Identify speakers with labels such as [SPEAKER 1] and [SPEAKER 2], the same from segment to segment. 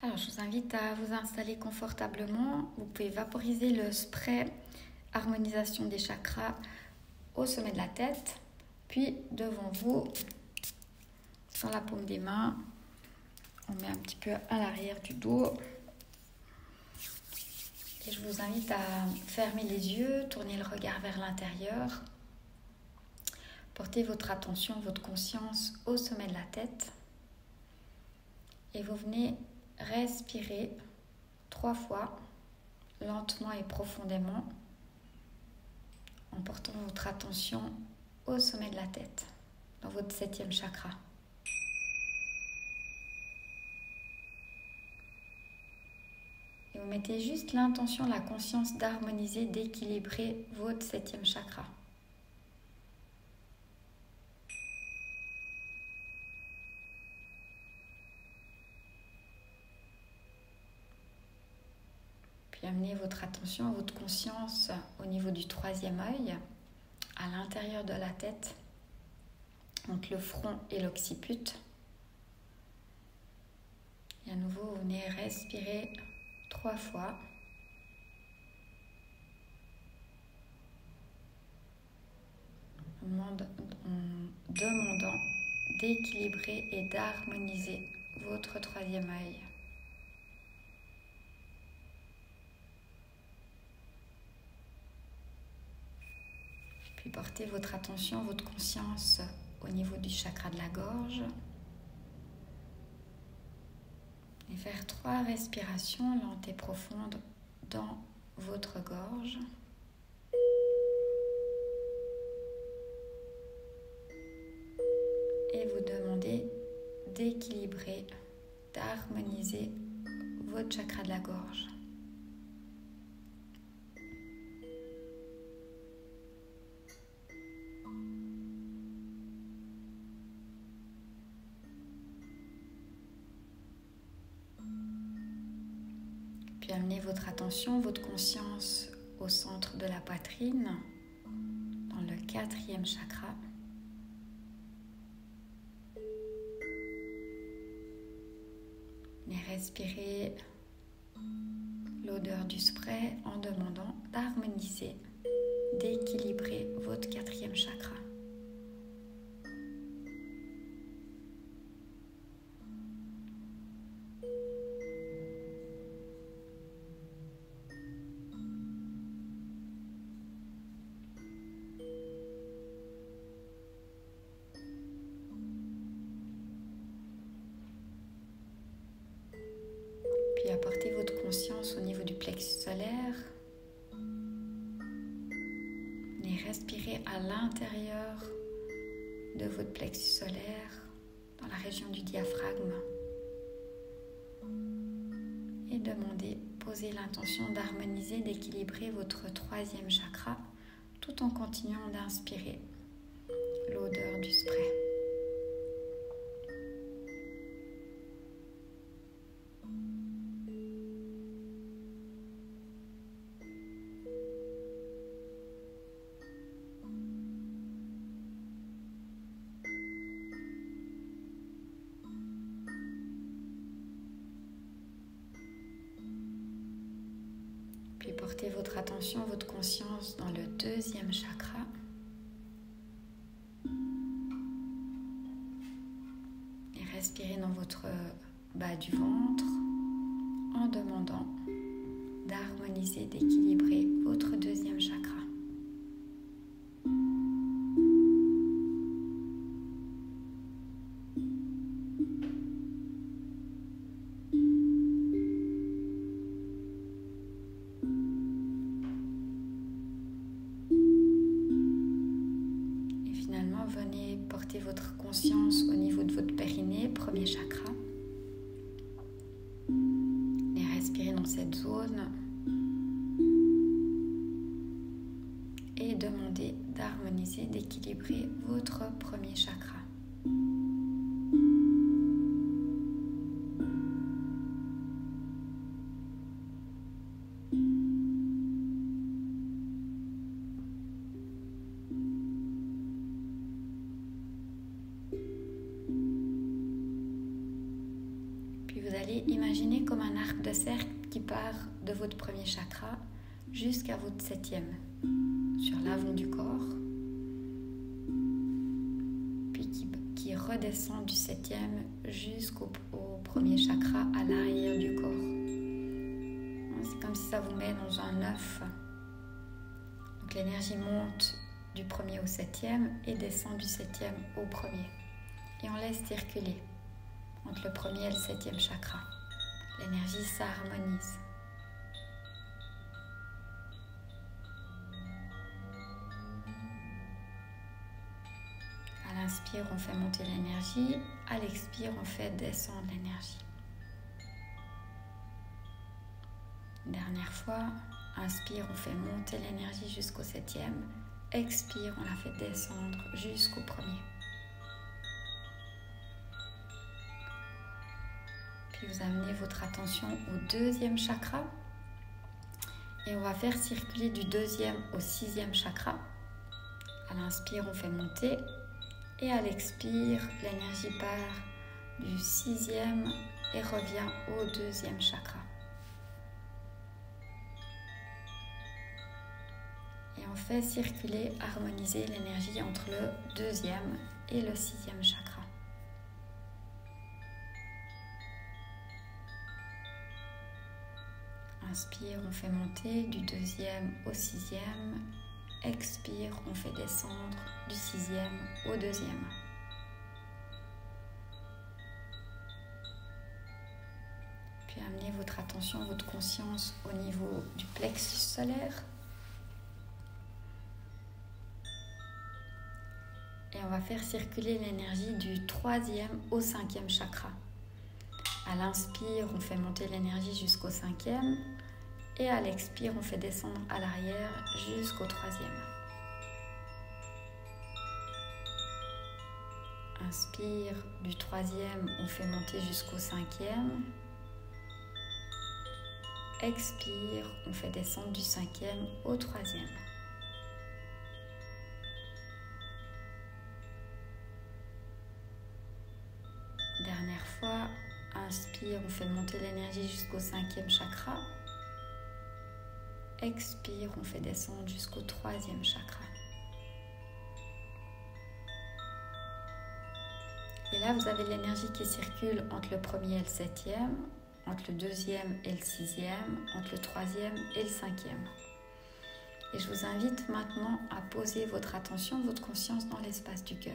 [SPEAKER 1] Alors, je vous invite à vous installer confortablement. Vous pouvez vaporiser le spray harmonisation des chakras au sommet de la tête, puis devant vous, dans la paume des mains. On met un petit peu à l'arrière du dos. Et je vous invite à fermer les yeux, tourner le regard vers l'intérieur. Portez votre attention, votre conscience au sommet de la tête. Et vous venez respirer 3 fois, lentement et profondément, en portant votre attention au sommet de la tête, dans votre 7e chakra. Et vous mettez juste l'intention, la conscience d'harmoniser, d'équilibrer votre 7e chakra. Puis amenez votre attention, votre conscience au niveau du 3e œil, à l'intérieur de la tête, entre le front et l'occiput. Et à nouveau, vous venez respirer 3 fois. En demandant d'équilibrer et d'harmoniser votre 3e œil. Puis portez votre attention, votre conscience au niveau du chakra de la gorge. Et faire 3 respirations lentes et profondes dans votre gorge. Et vous demandez d'équilibrer, d'harmoniser votre chakra de la gorge. Puis amenez votre attention, votre conscience au centre de la poitrine, dans le 4e chakra. Et respirez l'odeur du spray en demandant d'harmoniser, d'équilibrer votre 4e chakra. Puis apportez votre conscience au niveau du plexus solaire. Et respirez à l'intérieur de votre plexus solaire, dans la région du diaphragme. Et demandez, posez l'intention d'harmoniser, d'équilibrer votre 3e chakra, tout en continuant d'inspirer l'odeur du spray. Puis portez votre attention, votre conscience dans le 2e chakra. Et respirez dans votre bas du ventre en demandant d'harmoniser, d'équilibrer votre 2e chakra. Venez porter votre conscience au niveau de votre périnée, 1er chakra. Et respirez dans cette zone. Et demandez d'harmoniser, d'équilibrer votre 1er chakra. Vous allez imaginer Imaginez comme un arc de cercle qui part de votre premier chakra jusqu'à votre 7e, sur l'avant du corps, puis qui redescend du 7e jusqu'au premier chakra à l'arrière du corps. C'est comme si ça vous met dans un œuf. Donc l'énergie monte du premier au 7e et descend du 7e au premier. Et on laisse circuler entre le premier et le 7e chakra. L'énergie s'harmonise. À l'inspire, on fait monter l'énergie. À l'expire, on fait descendre l'énergie. Dernière fois, inspire, on fait monter l'énergie jusqu'au 7e. Expire, on la fait descendre jusqu'au premier. Puis vous amenez votre attention au 2e chakra. Et on va faire circuler du 2e au 6e chakra. À l'inspire, on fait monter. Et à l'expire, l'énergie part du 6e et revient au 2e chakra. Et on fait circuler, harmoniser l'énergie entre le 2e et le 6e chakra. Inspire, on fait monter du 2e au 6e. Expire, on fait descendre du 6e au 2e. Puis amenez votre attention, votre conscience au niveau du plexus solaire. Et on va faire circuler l'énergie du 3e au 5e chakra. À l'inspire, on fait monter l'énergie jusqu'au 5e. Et à l'expire, on fait descendre à l'arrière jusqu'au 3e. Inspire, du 3e, on fait monter jusqu'au 5e. Expire, on fait descendre du 5e au 3e. Dernière fois, inspire, on fait monter l'énergie jusqu'au 5e chakra. Expire, on fait descendre jusqu'au 3e chakra. Et là, vous avez l'énergie qui circule entre le premier et le 7e, entre le 2e et le 6e, entre le 3e et le 5e. Et je vous invite maintenant à poser votre attention, votre conscience dans l'espace du cœur.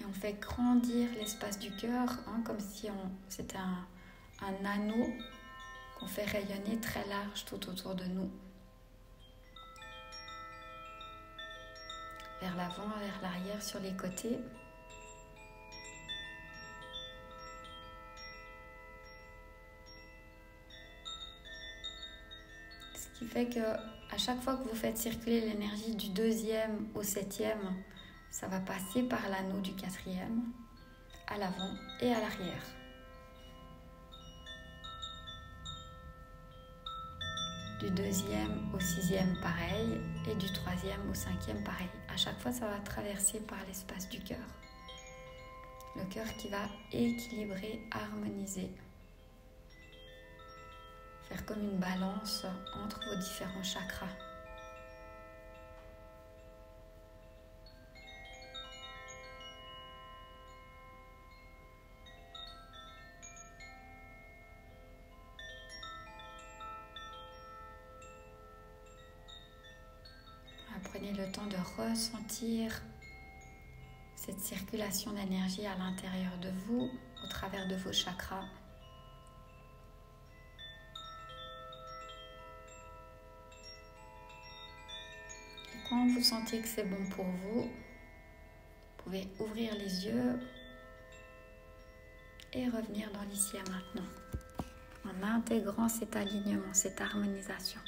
[SPEAKER 1] On fait grandir l'espace du cœur, comme si c'était un anneau qu'on fait rayonner très large tout autour de nous. Vers l'avant, vers l'arrière, sur les côtés. Ce qui fait que à chaque fois que vous faites circuler l'énergie du 2e au 7e, ça va passer par l'anneau du 4e, à l'avant et à l'arrière. Du 2e au 6e, pareil, et du 3e au 5e, pareil. À chaque fois, ça va traverser par l'espace du cœur. Le cœur qui va équilibrer, harmoniser. Faire comme une balance entre vos différents chakras. Prenez le temps de ressentir cette circulation d'énergie à l'intérieur de vous, au travers de vos chakras. Et quand vous sentez que c'est bon pour vous, vous pouvez ouvrir les yeux et revenir dans l'ici et maintenant, en intégrant cet alignement, cette harmonisation.